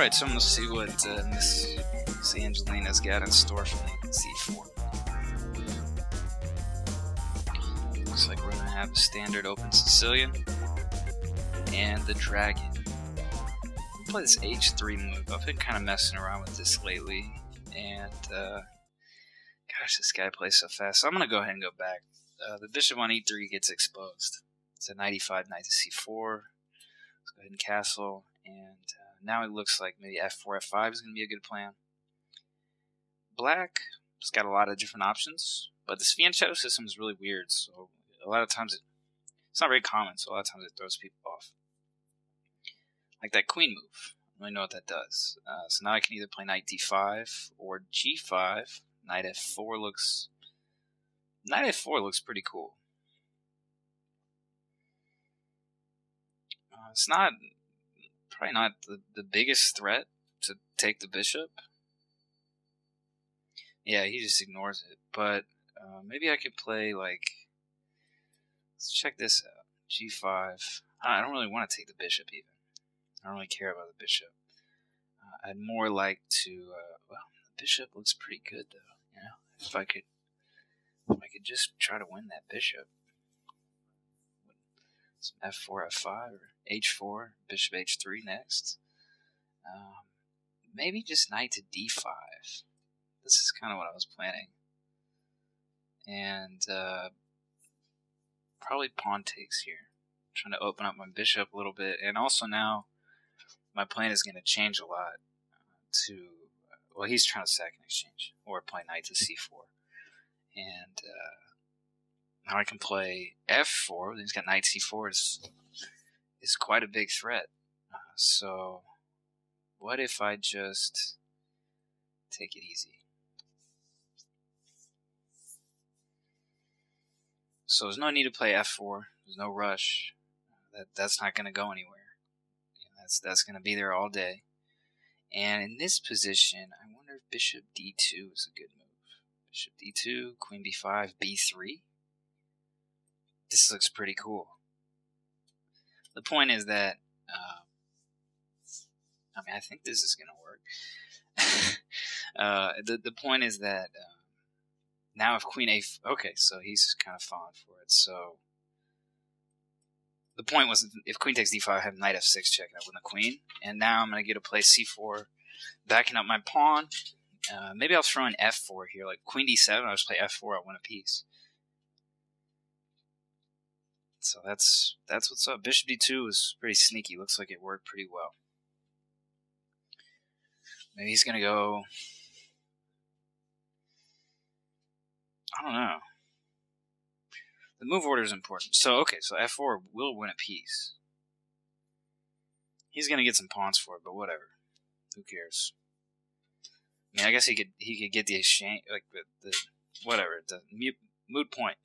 Alright, so I'm going to see what Miss Angelina's got in store for me. C4. Looks like we're going to have a standard open Sicilian and the Dragon. I'll play this H3 move. I've been kind of messing around with this lately, and gosh, this guy plays so fast. So I'm going to go ahead and go back. The bishop on E3 gets exposed. It's a knight E5, knight to C4. Let's go ahead and castle, and now it looks like maybe F4, F5 is going to be a good plan. Black has got a lot of different options, but this Fianchetto system is really weird, so a lot of times it's not very common, so a lot of times it throws people off. Like that queen move. I don't really know what that does. So now I can either play knight D5 or G5. Knight F4 looks pretty cool. It's probably not the biggest threat to take the bishop. Yeah, he just ignores it. But maybe I could play like, let's check this out. G5. I don't really want to take the bishop even. I don't really care about the bishop. I'd more like to. Well, the bishop looks pretty good though. You know, if I could just try to win that bishop. Some F4, F5, or H4, bishop H3 next. Maybe just knight to D5. This is kind of what I was planning. And probably pawn takes here. I'm trying to open up my bishop a little bit. And also now, my plan is going to change a lot well, he's trying to sack an exchange. Or play knight to C4. And now I can play F4. He's got knight C4. Is quite a big threat. So, what if I just take it easy? So there's no need to play F4. There's no rush. That's not going to go anywhere. That's going to be there all day. And in this position, I wonder if bishop D2 is a good move. Bishop D2, queen B5, B3. This looks pretty cool. The point is that, I think this is going to work. The point is that now if queen A, okay, so he's kind of falling for it. So the point was if queen takes D5, I have knight F6 check, and I win the queen. And now I'm going to get to play C4, backing up my pawn. Maybe I'll throw in F4 here, like queen D7. I'll just play F4. I'll win a piece. So that's what's up. Bishop D2 is pretty sneaky. Looks like it worked pretty well. Maybe he's gonna go. I don't know. The move order is important. So okay, so F4 will win a piece. He's gonna get some pawns for it, but whatever. Who cares? I mean, I guess he could get the exchange, like the whatever, the moot point.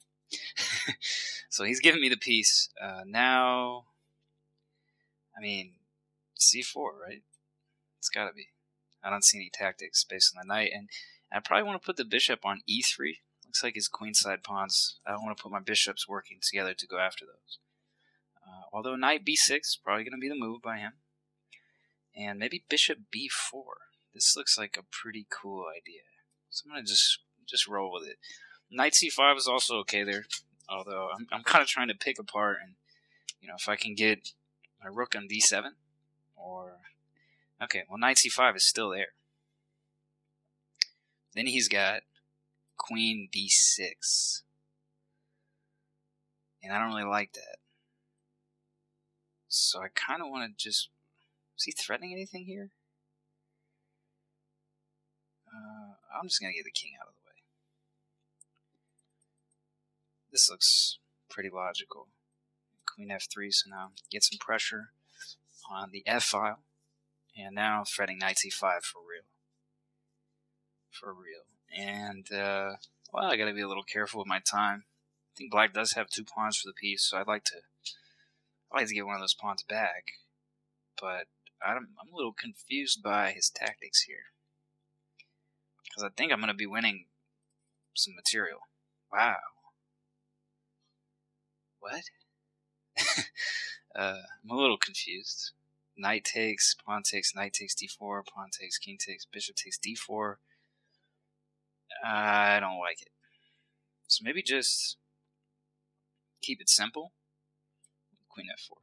So he's giving me the piece. Now, I mean, C4, right? It's gotta be. I don't see any tactics based on the knight, and I probably want to put the bishop on E3. Looks like his queenside pawns. I don't want to put my bishops working together to go after those. Although knight B6 is probably going to be the move by him. And maybe bishop B4. This looks like a pretty cool idea. So I'm going to just roll with it. Knight C5 is also okay there. Although I'm kind of trying to pick apart, and if I can get my rook on D7, or okay, well knight C5 is still there. Then he's got queen B6, and I don't really like that. So I kind of want to just. Is he threatening anything here? I'm just gonna get the king out of the way. This looks pretty logical. Queen F3, so now get some pressure on the F file. And now threatening knight C5 for real. For real. And, well, I gotta be a little careful with my time. I think black does have 2 pawns for the piece, so I'd like to get one of those pawns back. But I'm a little confused by his tactics here. Because I think I'm gonna be winning some material. Wow. What? I'm a little confused. knight takes, pawn takes, knight takes d4, pawn takes, king takes, bishop takes d4. I don't like it. So maybe just keep it simple. Queen f4.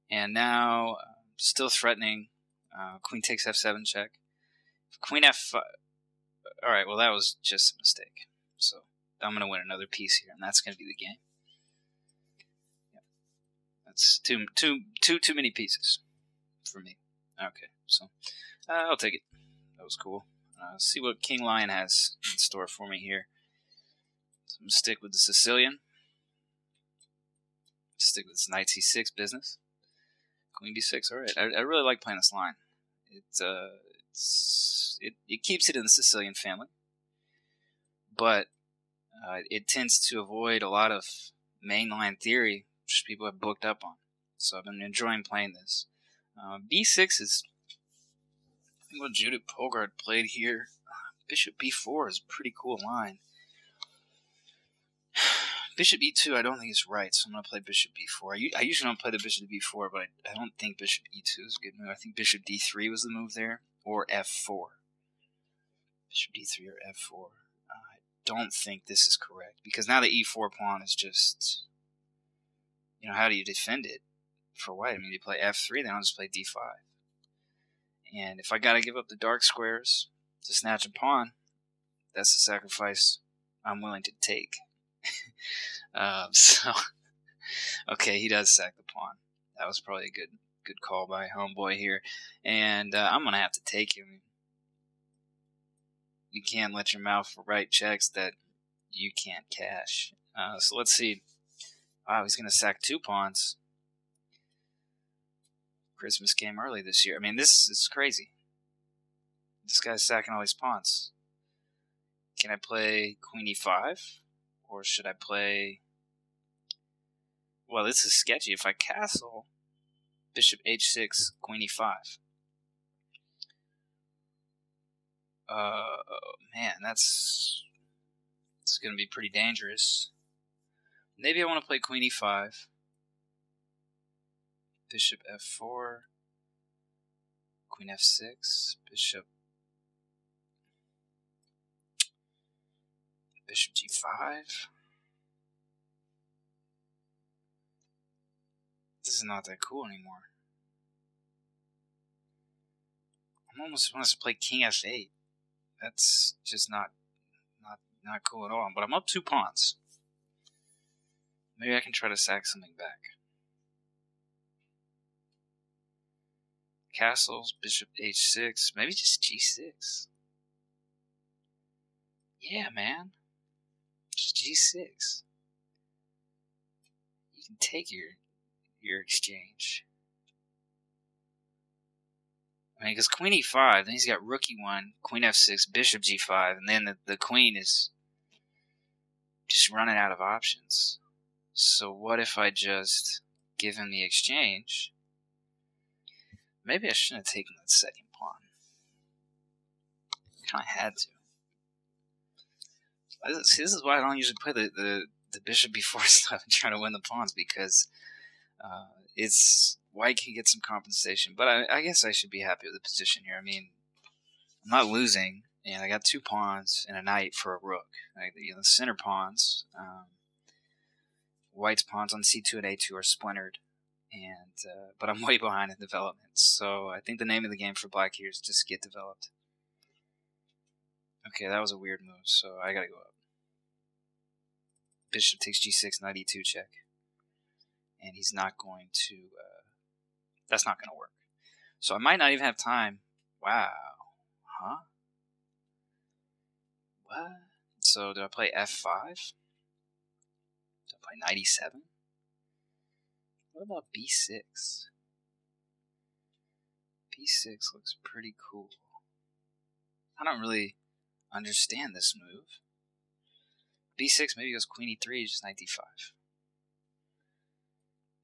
And now, still threatening. Queen takes f7 check. Queen f5. Alright, well that was just a mistake. So I'm going to win another piece here, and that's going to be the game. Yep. That's too many pieces for me. Okay, so I'll take it. That was cool. See what King Lion has in store for me here. So I'm going to stick with the Sicilian. Stick with this knight c6 business. Queen b6. All right, I really like playing this line. It keeps it in the Sicilian family, but it tends to avoid a lot of mainline theory, which people have booked up on. So I've been enjoying playing this. b6 is, I think, what Judith Polgard played here. Bishop b4 is a pretty cool line. Bishop e2 I don't think is right, so I'm going to play bishop b4. I usually don't play the bishop to b4, but I don't think bishop e2 is a good move. I think bishop d3 was the move there, or f4. Bishop d3 or f4. I don't think this is correct, because now the e4 pawn is just, how do you defend it for white? I mean, you play f3, then I'll just play d5. And if I got to give up the dark squares to snatch a pawn, that's the sacrifice I'm willing to take. Okay, he does sack the pawn. That was probably a good call by homeboy here, and I'm gonna have to take him. You can't let your mouth write checks that you can't cash. So let's see. Wow, he's gonna sack 2 pawns. Christmas came early this year. I mean, this is crazy. This guy's sacking all these pawns. Can I play queen e5? Or should I play... Well, this is sketchy. If I castle, bishop h6, queen e5. Man, it's going to be pretty dangerous. Maybe I want to play queen e5. Bishop f4. Queen f6. Bishop g5. This is not that cool anymore. I almost want to play king f8. That's just not cool at all. But I'm up 2 pawns. Maybe I can try to sack something back. Castles, bishop h6, maybe just g6. Yeah, man. Just g6. You can take your exchange. I mean, because queen e5, then he's got rook e1, queen f6, bishop g5, and then the queen is just running out of options. So what if I just give him the exchange? Maybe I shouldn't have taken that second pawn. Kind of had to. This is why I don't usually play the bishop b4 stuff and try to win the pawns, because it's white can get some compensation. But I guess I should be happy with the position here. I mean, I'm not losing, and I got 2 pawns and a knight for a rook. The center pawns, white's pawns on c2 and a2 are splintered, and but I'm way behind in development. So I think the name of the game for black here is just get developed. Okay, that was a weird move, so I gotta go up. Bishop takes g6, knight e2 check. And he's not going to... that's not going to work. So I might not even have time. Wow. Huh? What? So do I play f5? Do I play knight e7? What about b6? b6 looks pretty cool. I don't really understand this move. b6 maybe goes queen e3, just knight d5.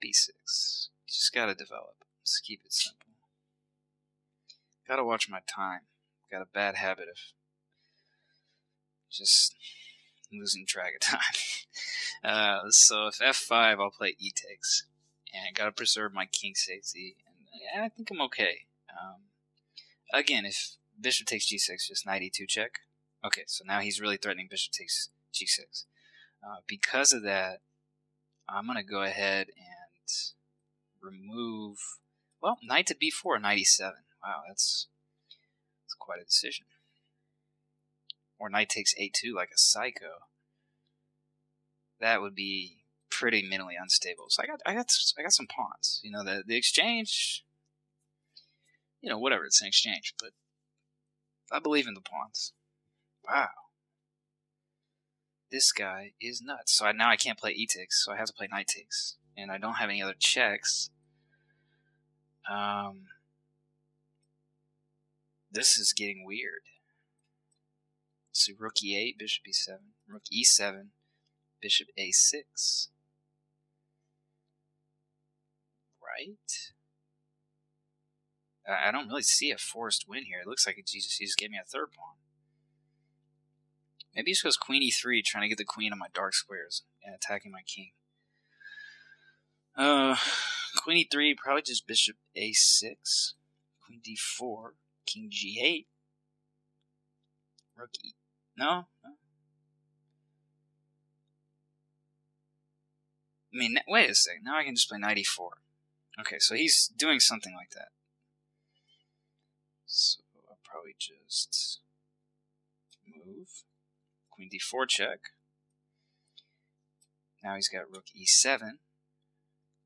b6. Just gotta develop. Let's keep it simple. Gotta watch my time. Got a bad habit of just losing track of time. So if f5, I'll play e takes. and gotta preserve my king safety, and I think I'm okay. Again, if bishop takes g6, just knight e2 check. Okay, so now he's really threatening bishop takes g6. Because of that, I'm gonna go ahead and remove, well, knight to b4, knight e7. Wow, that's quite a decision. Or knight takes a2 like a psycho. That would be pretty mentally unstable. So I got some pawns. You know, the exchange, you know, whatever, it's an exchange, but I believe in the pawns. Wow. This guy is nuts. So now I can't play e takes, so I have to play knight takes. And I don't have any other checks. This is getting weird. So rook e8, bishop e7, rook e7, bishop a6. Right? I don't really see a forced win here. It looks like he just gave me a third pawn. Maybe he just goes queen e3, trying to get the queen on my dark squares and attacking my king. Queen e3, probably just bishop a6, queen d4, king g8, rook e. No? I mean, wait a second. Now I can just play knight e4. Okay, so he's doing something like that. So I'll probably just move. Queen d4 check. Now he's got rook e7.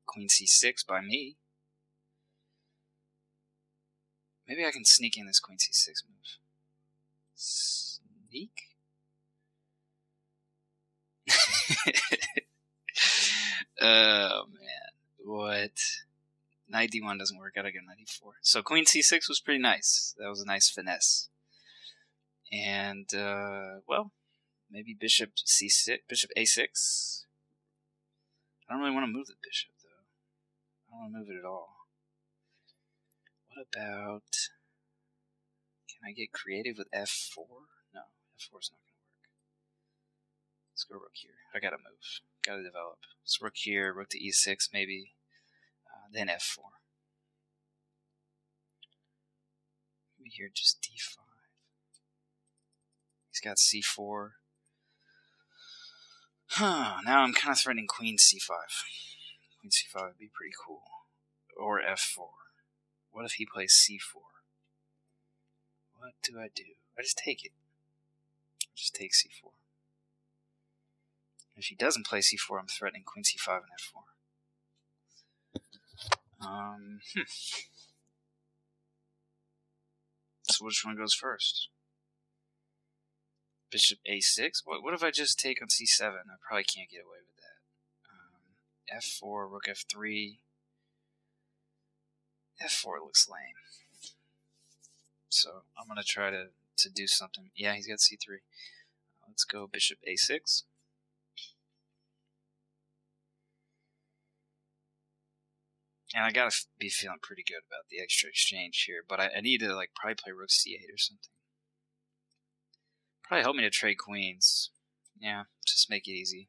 Queen c6 by me. Maybe I can sneak in this queen c6 move. Sneak? Oh, man. What? Knight d1 doesn't work. Gotta go knight e4. So queen c6 was pretty nice. That was a nice finesse. And, well, maybe bishop c6, bishop a6. I don't really want to move the bishop, though. I don't want to move it at all. What about... Can I get creative with f4? No, f4 is not going to work. Let's go rook here. I gotta move. Gotta develop. Let's rook here, rook to e6 maybe. Then f4. Maybe here just d5. He's got c4. Now I'm kind of threatening queen c5. Queen c5 would be pretty cool. Or f4. What if he plays c4? What do I do? I just take it. I just take c4. If he doesn't play c4, I'm threatening queen c5 and f4. So which one goes first? Bishop a6? What if I just take on c7? I probably can't get away with that. F4, rook f3. F4 looks lame. So I'm going to try to do something. Yeah, he's got c3. Let's go bishop a6. And I gotta be feeling pretty good about the extra exchange here, but I need to probably play rook c8 or something. Probably help me to trade queens. Yeah, just make it easy.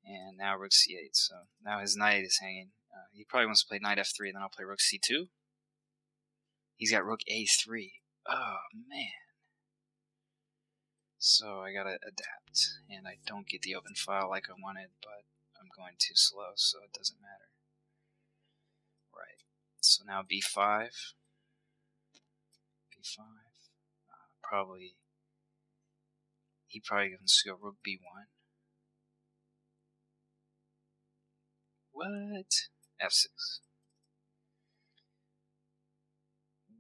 And now rook c8, so now his knight is hanging. He probably wants to play knight f3, and then I'll play rook c2. He's got rook a3. Oh, man. So I gotta adapt, and I don't get the open file like I wanted, but I'm going too slow, so it doesn't matter. Right. So now b5. B5. He probably wants to go rook b1. What? f6.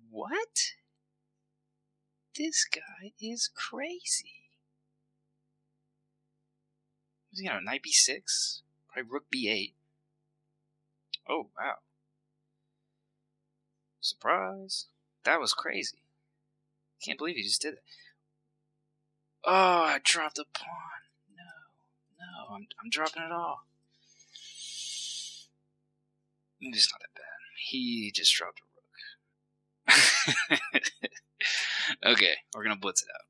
What? This guy is crazy. What's he got? Knight b6? Probably rook b8. Oh, wow. Surprise. That was crazy. Can't believe he just did it. Oh, I dropped a pawn. No, I'm dropping it all. It's not that bad. He just dropped a rook. Okay, we're gonna blitz it out.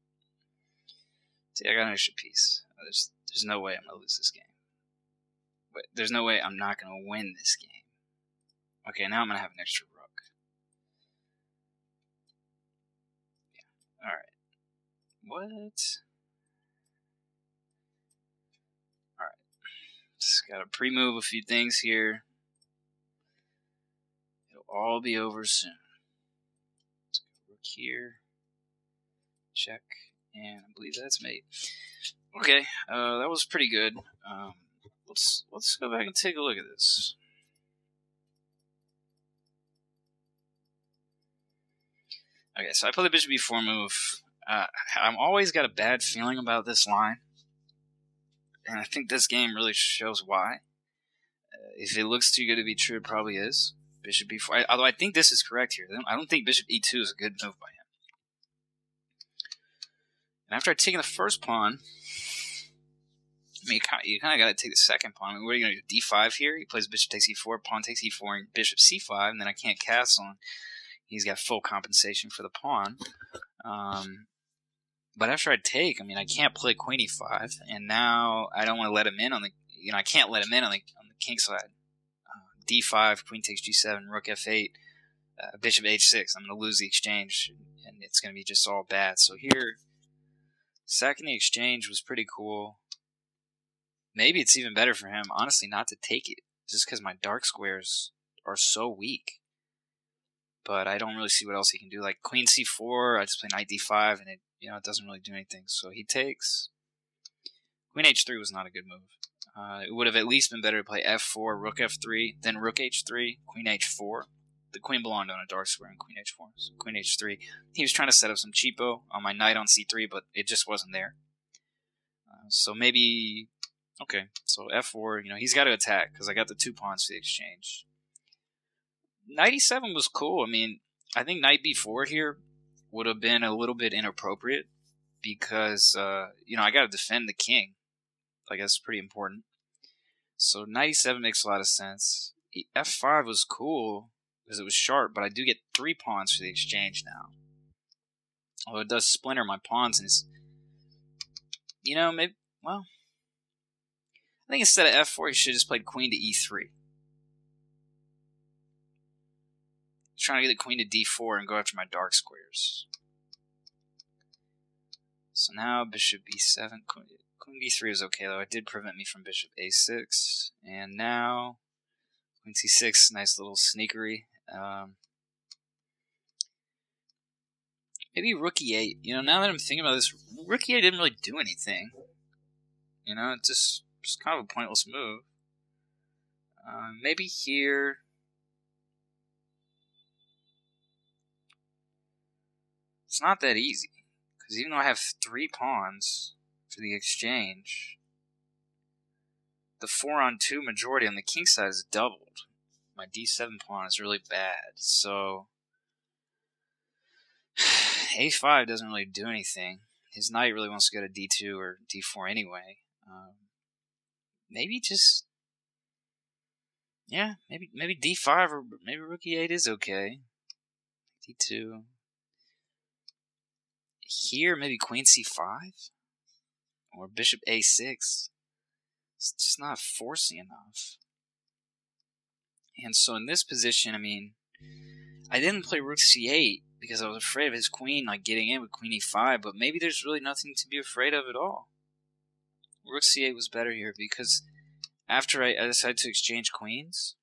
See, I got an extra piece. There's no way I'm gonna lose this game. But there's no way I'm not going to win this game. Okay, now I'm going to have an extra rook. Yeah. Alright. What? Alright. Just got to pre-move a few things here. It'll all be over soon. Let's go rook here. Check. And I believe that's mate. Okay, that was pretty good. Let's go back and take a look at this. Okay, so I play the bishop b4 move. I'm always got a bad feeling about this line, and I think this game really shows why. If it looks too good to be true, it probably is. Bishop b4. Although I think this is correct here. I don't think bishop e2 is a good move by him. And after I've taken the first pawn, I mean, you kind of got to take the second pawn. I mean, what are you going to do? D5 here? He plays bishop takes e4, pawn takes e4, and bishop c5, and then I can't castle. And he's got full compensation for the pawn. But after I take, I mean, I can't play queen e5, and now I don't want to let him in on the, I can't let him in on the king side. D5, queen takes g7, rook f8, bishop h6. I'm going to lose the exchange, and it's going to be just all bad. So here, sacking the exchange was pretty cool. Maybe it's even better for him, honestly, not to take it, just because my dark squares are so weak. But I don't really see what else he can do. Like queen c4, I just play knight d5, and it doesn't really do anything. So he takes. Queen h3 was not a good move. It would have at least been better to play f4, rook f3, then rook h3, queen h4. The queen belonged on a dark square in queen h4. So queen h3. He was trying to set up some cheapo on my knight on c3, but it just wasn't there. So maybe. Okay, so f4, he's got to attack, because I got the 2 pawns for the exchange. Knight e7 was cool. I mean, I think knight b4 here would have been a little bit inappropriate, because, I got to defend the king. Like, that's pretty important. So knight e7 makes a lot of sense. f5 was cool, because it was sharp, but I do get 3 pawns for the exchange now. Although it does splinter my pawns, and it's, maybe, well, I think instead of f4, he should have just played queen to e3. Trying to get the queen to d4 and go after my dark squares. So now bishop b7, queen d3 is okay though. It did prevent me from bishop a6, and now queen c6, nice little sneakery. Maybe rook e8. Now that I'm thinking about this, rook e8 didn't really do anything. It's just kind of a pointless move. Maybe here. It's not that easy, because even though I have 3 pawns for the exchange, the 4-on-2 majority on the king side is doubled. My d7 pawn is really bad, so a5 doesn't really do anything. His knight really wants to go to d2 or d4 anyway. Maybe just, maybe d5 or maybe rook e8 is okay. d2. Here, maybe queen c5 or bishop a6. It's just not forcing enough. And so in this position, I mean, I didn't play rook c8 because I was afraid of his queen getting in with queen e5, but maybe there's really nothing to be afraid of at all. Rook c8 was better here because after I decided to exchange queens,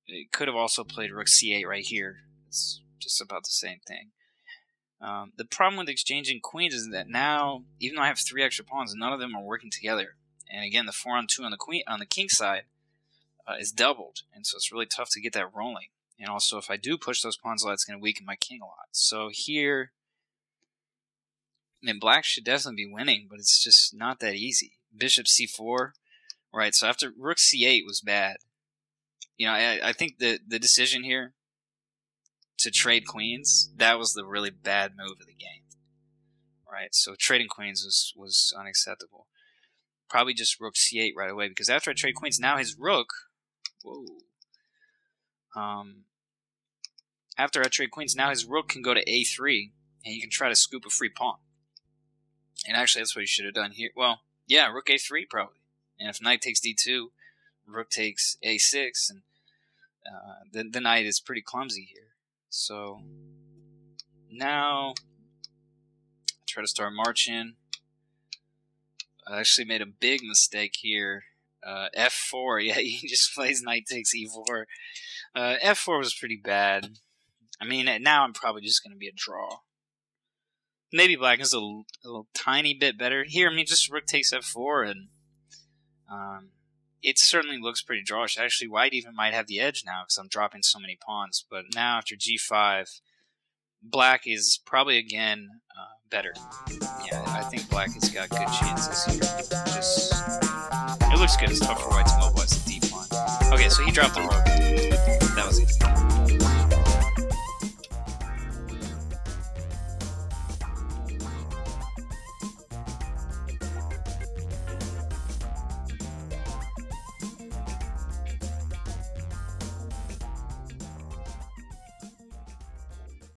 it could have also played rook c8 right here. It's just about the same thing. The problem with exchanging queens is that now, even though I have 3 extra pawns, none of them are working together. And again, the 4-on-2 on the king side is doubled, and so it's really tough to get that rolling. And also, if I do push those pawns a lot, it's going to weaken my king a lot. So here, I mean, black should definitely be winning, but it's just not that easy. Bishop c4, right? So after rook c8 was bad. I think the decision here to trade queens, that was the really bad move of the game, right? So trading queens was unacceptable. Probably just rook c8 right away, because after I trade queens, now his rook, after I trade queens, now his rook can go to a3, and you can try to scoop a free pawn. And actually, that's what you should have done here. Well, yeah, rook a3 probably. And if knight takes d2, rook takes a6, and the knight is pretty clumsy here. So now try to start marching. I actually made a big mistake here. F4, yeah, he just plays knight takes e4. F4 was pretty bad. I mean, now I'm probably just going to be a draw. Maybe black is a little tiny bit better. Here, I mean, just rook takes f4, and it certainly looks pretty drawish. Actually, white even might have the edge now because I'm dropping so many pawns. But now after g5, black is probably again better. Yeah, I think black has got good chances here. It looks good. It's tough for white to mobilize the d pawn. Okay, so he dropped the rook. That was easy.